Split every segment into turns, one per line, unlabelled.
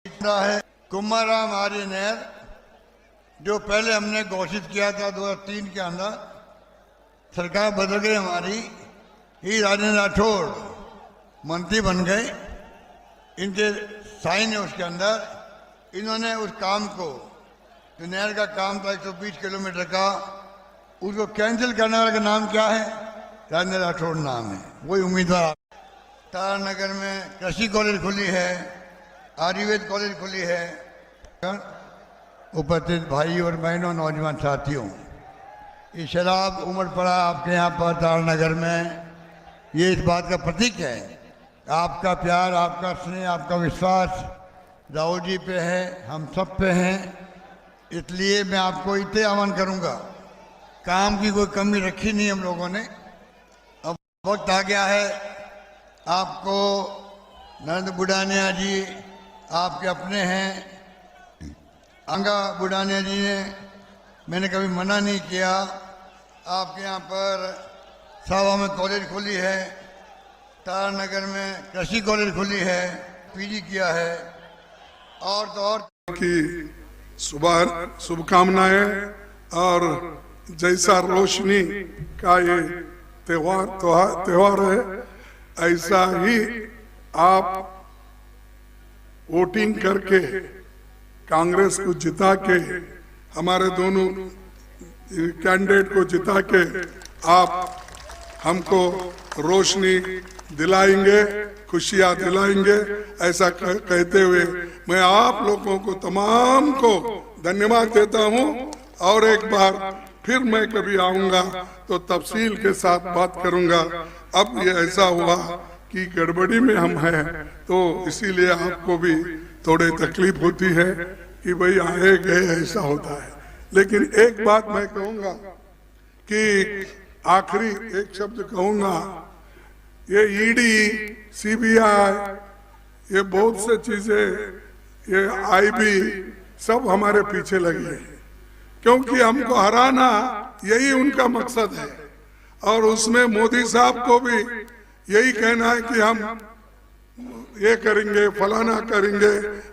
इतना है कुमाराम आर्य नहर, जो पहले हमने घोषित किया था 2003 के अंदर, सरकार बदल गई हमारी, ही राजेंद्र राठौड़ मंत्री बन गए, इनके साइन है उसके अंदर। इन्होंने उस काम को, जो नहर का काम था 120 किलोमीटर का, उसको कैंसिल करने वाले का नाम क्या है? राजेंद्र राठौड़ नाम है, वही उम्मीदवार। तारानगर में कृषि कॉलेज खुली है, आयुर्वेद कॉलेज खुली है। उपस्थित भाई और बहनों, नौजवान साथियों, ये शराब उमड़ पड़ा आपके यहाँ पर तारानगर में, ये इस बात का प्रतीक है आपका प्यार, आपका स्नेह, आपका विश्वास राहुल जी पे है, हम सब पे हैं। इसलिए मैं आपको इतने आह्वान करूँगा, काम की कोई कमी रखी नहीं हम लोगों ने। अब वक्त आ गया है, आपको नरेंद्र बुढ़ानिया जी आपके अपने हैं, आंगा बुढ़ानिया जी ने, मैंने कभी मना नहीं किया। आपके यहाँ पर सावा में कॉलेज खुली है, तारानगर में कृषि कॉलेज खुली है, पीजी किया है, और तो और
की सुबह शुभकामनाएं। और जैसा रोशनी का ये त्योहार है, ऐसा ही आप वोटिंग करके कांग्रेस को जिता के, हमारे दोनों कैंडिडेट को जिता के आप हमको रोशनी दिलाएंगे, खुशियां दिलाएंगे। ऐसा कहते हुए मैं आप लोगों को तमाम को धन्यवाद देता हूं। और एक बार फिर मैं कभी आऊंगा तो तफसील के साथ बात करूंगा। अब ये ऐसा हुआ कि गड़बड़ी में हम हैं, तो इसीलिए आपको भी थोड़ी तकलीफ होती है कि भाई आए गए ऐसा होता है। लेकिन एक बात मैं कहूंगा कि आखिरी एक शब्द कहूंगा, ये ईडी, सीबीआई, ये बहुत से चीजें, ये आईबी सब हमारे पीछे लगी है, क्योंकि हमको हराना यही उनका मकसद है। और उसमें मोदी साहब को भी यही कहना है कि हम ये करेंगे, फलाना करेंगे,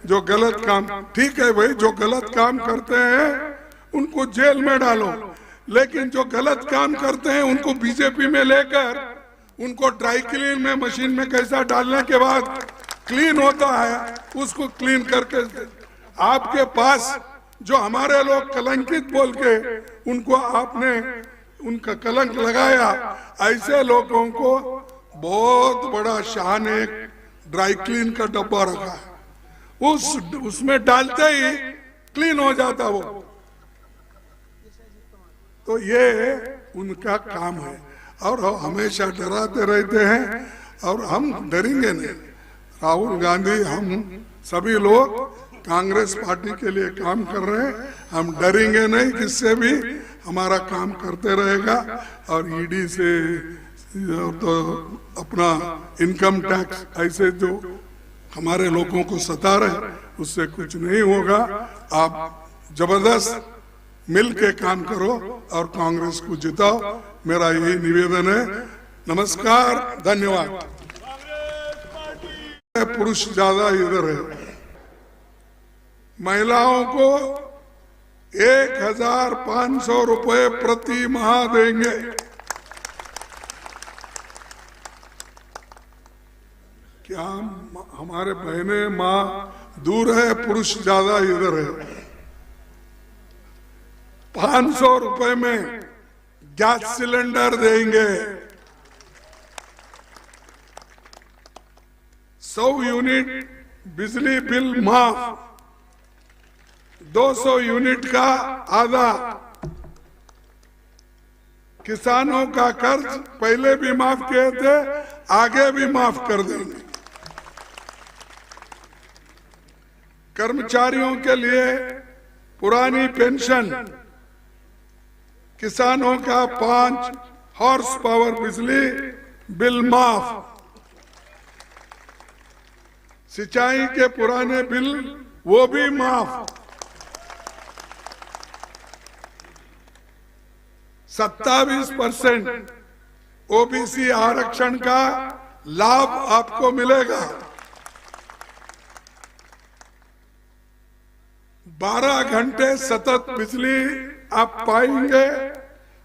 जो गलत काम। ठीक है भाई, जो गलत काम करते हैं उनको जेल में डालो, लेकिन जो गलत काम करते हैं उनको बीजेपी में लेकर उनको ड्राई क्लीन में मशीन में कैसा डालने के बाद क्लीन होता है, उसको क्लीन करके आपके पास जो हमारे लोग कलंकित बोल के उनको आपने उनका कलंक लगाया, ऐसे लोगों को बहुत बड़ा शाह ने ड्राई क्लीन का डब्बा रखा है, उसमें डालते ही क्लीन हो जाता वो। तो ये उनका काम है और हमेशा डराते रहते हैं, और हम डरेंगे नहीं। राहुल गांधी, हम सभी लोग कांग्रेस पार्टी के लिए काम कर रहे हैं, हम डरेंगे नहीं, किससे भी हमारा काम करते रहेगा। और ईडी से तो अपना इनकम टैक्स ऐसे जो हमारे लोगों को सता रहे, उससे कुछ नहीं होगा। आप जबरदस्त मिल के काम करो और कांग्रेस को जिताओ, मेरा यही निवेदन है। नमस्कार, धन्यवाद। पुरुष ज्यादा इधर है। महिलाओं को 1500 रुपए प्रति माह देंगे। क्या हमारे बहने माँ दूर है, पुरुष ज्यादा इधर है। 500 रुपए में गैस सिलेंडर देंगे, 100 यूनिट बिजली बिल माफ, 200 यूनिट का आधा। किसानों का कर्ज पहले भी माफ किए थे, आगे भी माफ कर देंगे। कर्मचारियों के लिए पुरानी पेंशन, किसानों का 5 हॉर्स पावर बिजली बिल माफ, सिंचाई के पुराने बिल वो भी माफ, 27% ओबीसी आरक्षण का लाभ आपको मिलेगा। 12 घंटे सतत बिजली आप पाएंगे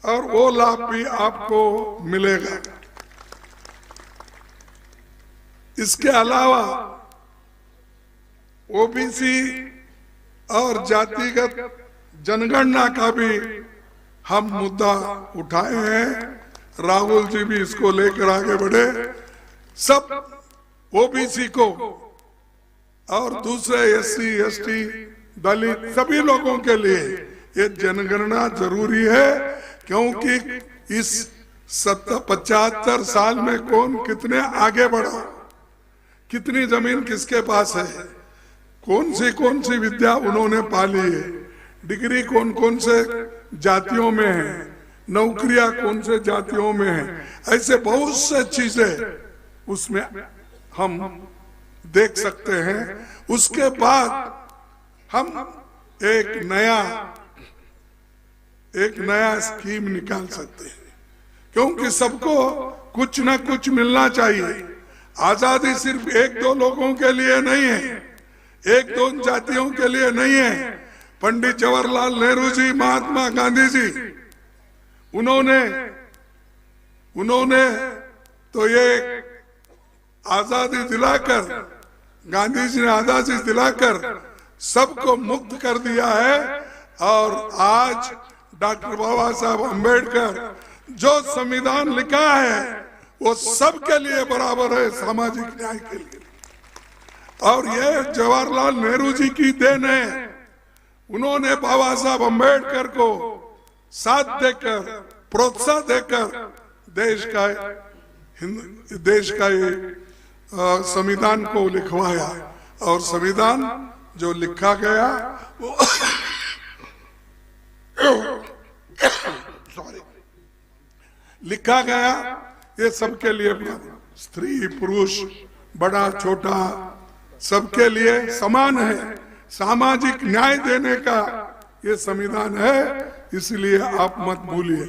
और वो लाभ भी आपको मिलेगा। इसके अलावा ओबीसी और जातिगत जनगणना का भी हम मुद्दा उठाए हैं। राहुल जी भी इसको लेकर आगे बढ़े। सब ओबीसी को और दूसरे एससी, एसटी, दलित सभी लोगों के लिए ये जनगणना जरूरी है, क्योंकि इस 75 साल में कौन कितने आगे बढ़ा, कितनी जमीन किसके पास है, कौन सी विद्या उन्होंने पाली है, डिग्री कौन कौन से जातियों में है, नौकरियां कौन से जातियों में है, ऐसे बहुत से चीजें उसमें हम देख सकते हैं। उसके बाद हम एक नया स्कीम निकाल सकते हैं, क्योंकि सबको कुछ ना कुछ मिलना चाहिए। आजादी सिर्फ एक दो लोगों के लिए नहीं है, एक दो जातियों के लिए नहीं है। पंडित जवाहरलाल नेहरू जी, महात्मा गांधी जी, उन्होंने तो ये आजादी दिलाकर, गांधी जी ने आजादी दिलाकर सबको मुक्त कर दिया है। और आज डॉक्टर बाबा साहब अम्बेडकर जो संविधान लिखा है वो सबके लिए बराबर है, सामाजिक न्याय के लिए। और ये जवाहरलाल नेहरू जी की देन है। उन्होंने बाबा साहब अम्बेडकर को साथ देकर, प्रोत्साहन देकर देश का ये संविधान को लिखवाया। और संविधान जो लिखा गया वो लिखा गया ये सबके लिए, स्त्री पुरुष बड़ा छोटा सबके लिए समान है। सामाजिक न्याय देने का ये संविधान है, इसलिए आप मत भूलिए।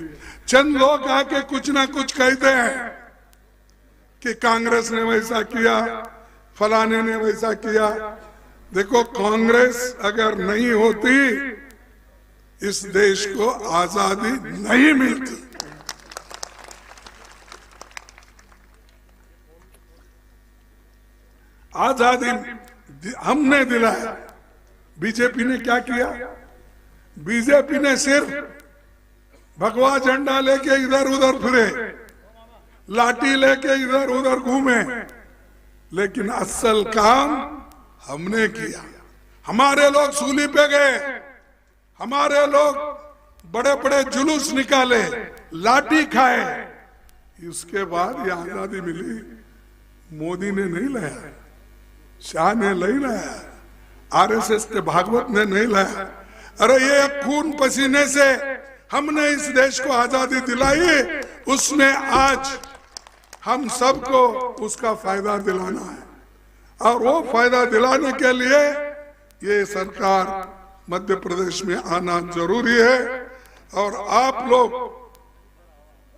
चंद लोग आके कुछ ना कुछ कहते हैं कि कांग्रेस ने वैसा किया, फलाने ने वैसा किया। देखो, कांग्रेस अगर नहीं होती इस देश को आजादी नहीं मिलती। आजादी हमने दिलाया। बीजेपी ने क्या किया? बीजेपी ने सिर्फ भगवा झंडा लेके इधर उधर फिरे, लाठी लेके इधर उधर घूमे, लेकिन असल काम हमने किया। हमारे लोग सूली पे गए, हमारे लोग बड़े बड़े जुलूस निकाले, लाठी खाए। इसके बाद ये आजादी मिली। मोदी ने नहीं लाया, शाह ने नहीं लाया, आरएसएस के भागवत ने नहीं लाया। अरे ये खून पसीने से हमने इस देश को आजादी दिलाई, उसमें आज हम सबको उसका फायदा दिलाना है। और वो फायदा दिलाने के लिए ये सरकार मध्य प्रदेश में आना जरूरी है। और आप लोग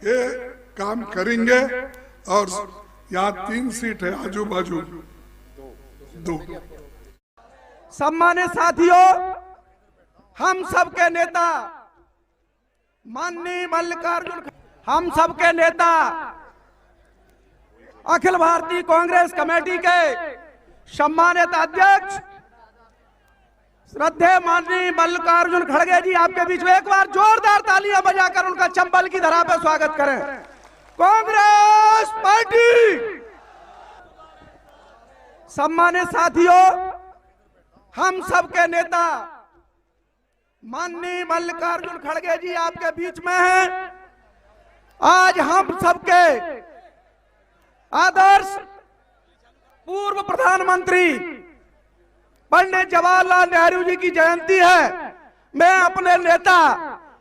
ये काम करेंगे। और यहाँ 3 सीट है, आजू बाजू 2।
सम्मानित साथियों, हम सबके नेता माननीय मल्लिकार्जुन, हम सबके नेता अखिल भारतीय कांग्रेस कमेटी के सम्मानित अध्यक्ष श्रद्धेय माननीय मल्लिकार्जुन खड़गे जी, आपके बीच में एक बार जोरदार तालियां बजाकर उनका चंबल की धरा पर स्वागत करें। कांग्रेस पार्टी। सम्मानित साथियों, हम सबके नेता माननीय मल्लिकार्जुन खड़गे जी आपके बीच में हैं। आज हम सबके आदर्श पूर्व प्रधानमंत्री पंडित जवाहरलाल नेहरू जी की जयंती है। मैं अपने नेता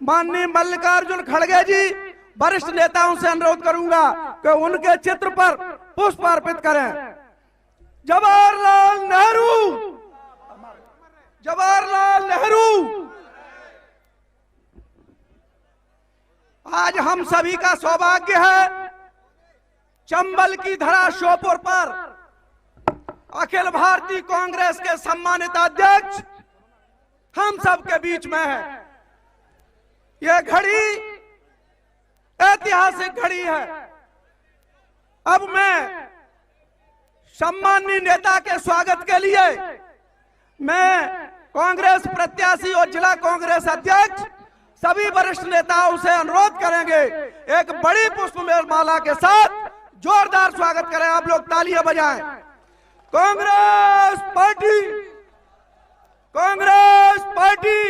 माननीय मल्लिकार्जुन खड़गे जी वरिष्ठ नेताओं से अनुरोध करूंगा कि उनके चित्र पर पुष्प अर्पित करें। जवाहरलाल नेहरू, जवाहरलाल नेहरू। आज हम सभी का सौभाग्य है चंबल की धरा श्योपुर पर अखिल भारतीय कांग्रेस के सम्मानित अध्यक्ष हम सबके बीच में है। यह घड़ी ऐतिहासिक घड़ी है। अब मैं सम्माननीय नेता के स्वागत के लिए मैं कांग्रेस प्रत्याशी और जिला कांग्रेस अध्यक्ष सभी वरिष्ठ नेताओं से अनुरोध करेंगे, एक बड़ी पुष्पमाला के साथ जोरदार स्वागत करें। आप लोग तालियां बजाएं। Congress party, Congress party.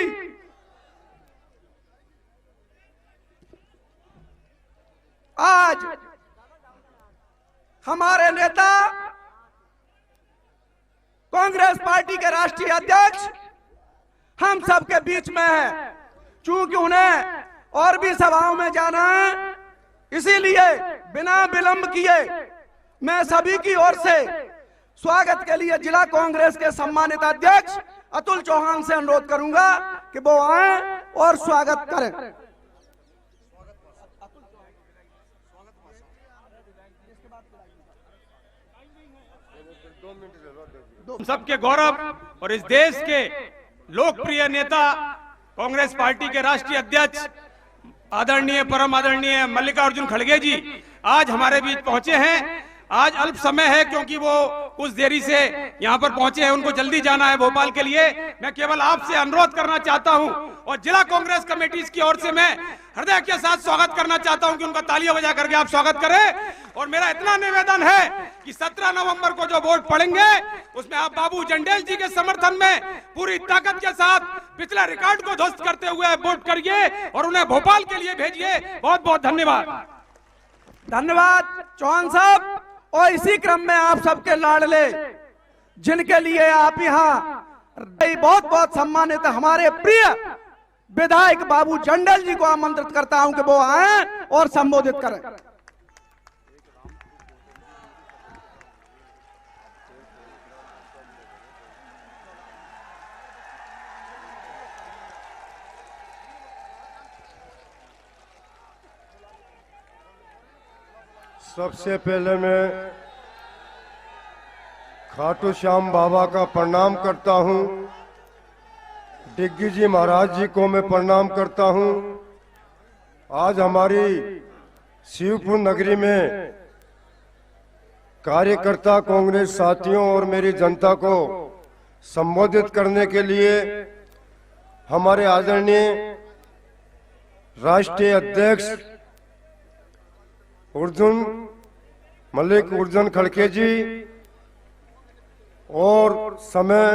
आज हमारे नेता कांग्रेस पार्टी के राष्ट्रीय अध्यक्ष हम सबके बीच में है। चूंकि उन्हें और भी सभाओं में जाना है, इसीलिए बिना विलंब किए मैं सभी की ओर से स्वागत के लिए जिला कांग्रेस के सम्मानित अध्यक्ष अतुल चौहान से अनुरोध करूंगा कि वो आए और स्वागत करें।
सबके गौरव और इस देश के लोकप्रिय नेता कांग्रेस पार्टी के राष्ट्रीय अध्यक्ष आदरणीय परम आदरणीय मल्लिकार्जुन खड़गे जी आज हमारे बीच पहुंचे हैं। आज अल्प समय है क्योंकि वो कुछ देरी से यहाँ पर पहुंचे हैं, उनको जल्दी जाना है भोपाल के लिए। मैं केवल आपसे अनुरोध करना चाहता हूं और जिला कांग्रेस कमेटी की ओर से मैं हृदय के साथ स्वागत करना चाहता हूं कि उनका तालियां बजा करके आप स्वागत करें। और मेरा इतना निवेदन है कि 17 नवंबर को जो वोट पड़ेंगे उसमें आप बाबू जंडेल जी के समर्थन में पूरी ताकत के साथ पिछले रिकॉर्ड को ध्वस्त करते हुए वोट करिए और उन्हें भोपाल के लिए भेजिए। बहुत बहुत धन्यवाद।
धन्यवाद चौहान साहब। और इसी क्रम में आप सबके लाडले जिनके लिए आप यहाँ बहुत बहुत सम्मानित हमारे प्रिय विधायक बाबू जंडेल जी को आमंत्रित करता हूं कि वो आए और संबोधित करें।
सबसे पहले मैं खाटू श्याम बाबा का प्रणाम करता हूं, डिग्गी जी महाराज जी को मैं प्रणाम करता हूं। आज हमारी शिवपुर नगरी में कार्यकर्ता कांग्रेस साथियों और मेरी जनता को संबोधित करने के लिए हमारे आदरणीय राष्ट्रीय अध्यक्ष मल्लिकार्जुन खड़गे जी और समय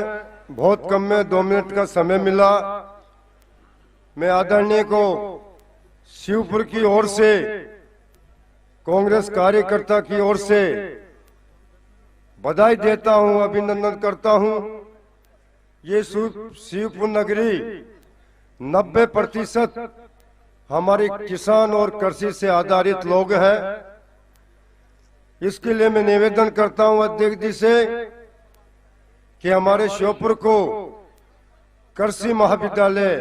बहुत कम में 2 मिनट का समय मिला। मैं आदरणीय को शिवपुर की ओर से कांग्रेस कार्यकर्ता की ओर से बधाई देता हूं, अभिनंदन करता हूं। ये शिवपुर नगरी 90% हमारे किसान और कृषि से आधारित लोग हैं। इसके लिए मैं निवेदन करता हूं अध्यक्ष जी से कि हमारे श्योपुर को कृषि महाविद्यालय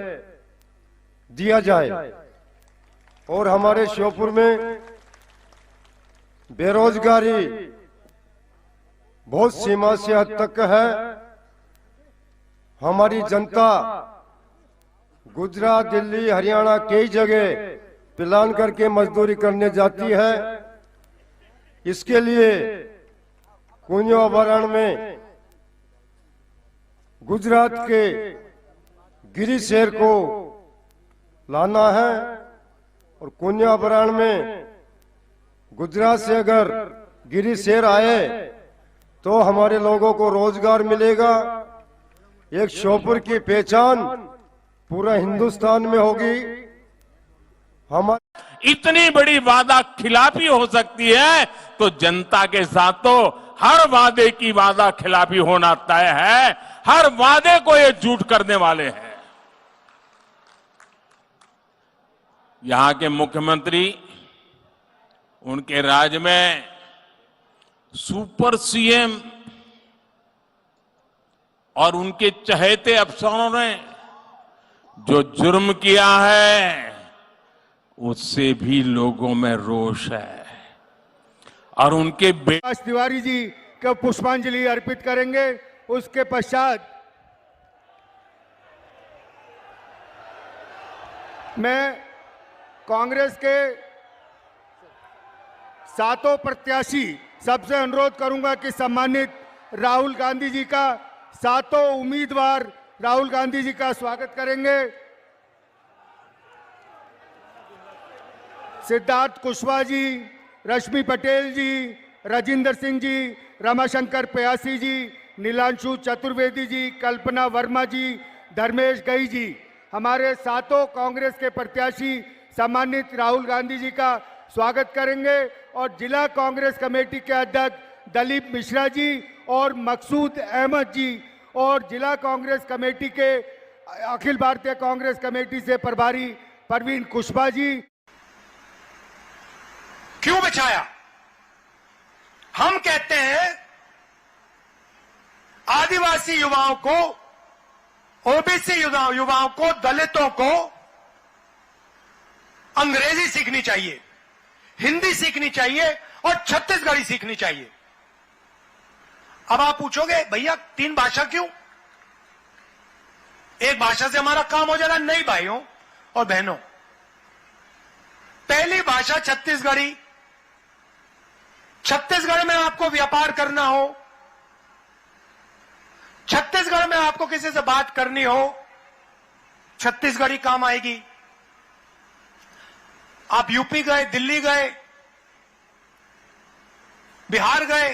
दिया जाए और हमारे श्योपुर में बेरोजगारी बहुत सीमा से हद तक है। हमारी जनता गुजरात, दिल्ली, हरियाणा कई जगह प्लान करके मजदूरी करने जाती है। इसके लिए कुंजो अभयारण्य में गुजरात के गिरी शेर को लाना है और कुंजो अभयारण्य में गुजरात से अगर गिरी शेर आए तो हमारे लोगों को रोजगार मिलेगा। एक श्योपुर की पहचान पूरा हिंदुस्तान में होगी।
इतनी बड़ी वादा खिलाफी हो सकती है तो जनता के साथ तो हर वादे की वादा खिलाफी होना तय है। हर वादे को ये झूठ करने वाले हैं। यहां के मुख्यमंत्री, उनके राज में सुपर सीएम और उनके चहेते अफसरों ने जो जुर्म किया है उससे भी लोगों में रोष है और उनके
तिवारी जी को पुष्पांजलि अर्पित करेंगे। उसके पश्चात मैं कांग्रेस के सातों प्रत्याशी सबसे अनुरोध करूंगा कि सम्मानित राहुल गांधी जी का, सातों उम्मीदवार राहुल गांधी जी का स्वागत करेंगे। सिद्धार्थ कुशवाहा जी, रश्मि पटेल जी, राजिंदर सिंह जी, रमाशंकर प्यासी जी, नीलांशु चतुर्वेदी जी, कल्पना वर्मा जी, धर्मेश गई जी, हमारे सातों कांग्रेस के प्रत्याशी सम्मानित राहुल गांधी जी का स्वागत करेंगे। और जिला कांग्रेस कमेटी के अध्यक्ष दलीप मिश्रा जी और मकसूद अहमद जी और जिला कांग्रेस कमेटी के अखिल भारतीय कांग्रेस कमेटी से प्रभारी परवीन कुशवाहा जी।
क्यों बचाया? हम कहते हैं आदिवासी युवाओं को, ओबीसी युवाओं को, दलितों को अंग्रेजी सीखनी चाहिए, हिंदी सीखनी चाहिए और छत्तीसगढ़ी सीखनी चाहिए। अब आप पूछोगे भैया 3 भाषा क्यों? एक भाषा से हमारा काम हो जाएगा? नहीं भाइयों और बहनों, पहली भाषा छत्तीसगढ़ी। छत्तीसगढ़ में आपको व्यापार करना हो, छत्तीसगढ़ में आपको किसी से बात करनी हो, छत्तीसगढ़ी काम आएगी। आप यूपी गए, दिल्ली गए, बिहार गए,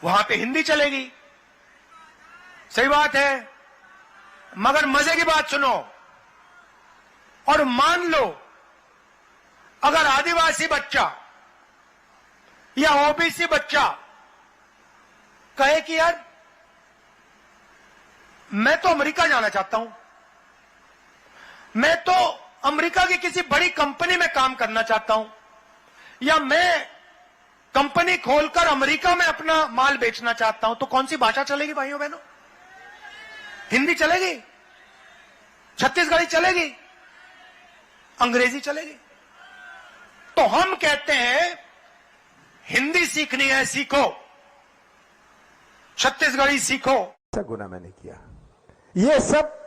वहां पे हिंदी चलेगी। सही बात है, मगर मजे की बात सुनो, और मान लो अगर आदिवासी बच्चा या ओबीसी बच्चा कहे कि यार मैं तो अमेरिका जाना चाहता हूं, मैं तो अमेरिका की किसी बड़ी कंपनी में काम करना चाहता हूं, या मैं कंपनी खोलकर अमेरिका में अपना माल बेचना चाहता हूं, तो कौन सी भाषा चलेगी भाइयों बहनों? हिंदी चलेगी? छत्तीसगढ़ी चलेगी? अंग्रेजी चलेगी? तो हम कहते हैं हिंदी सीखनी है, सीखो, छत्तीसगढ़ी सीखो।
ऐसा गुना मैंने किया। ये सब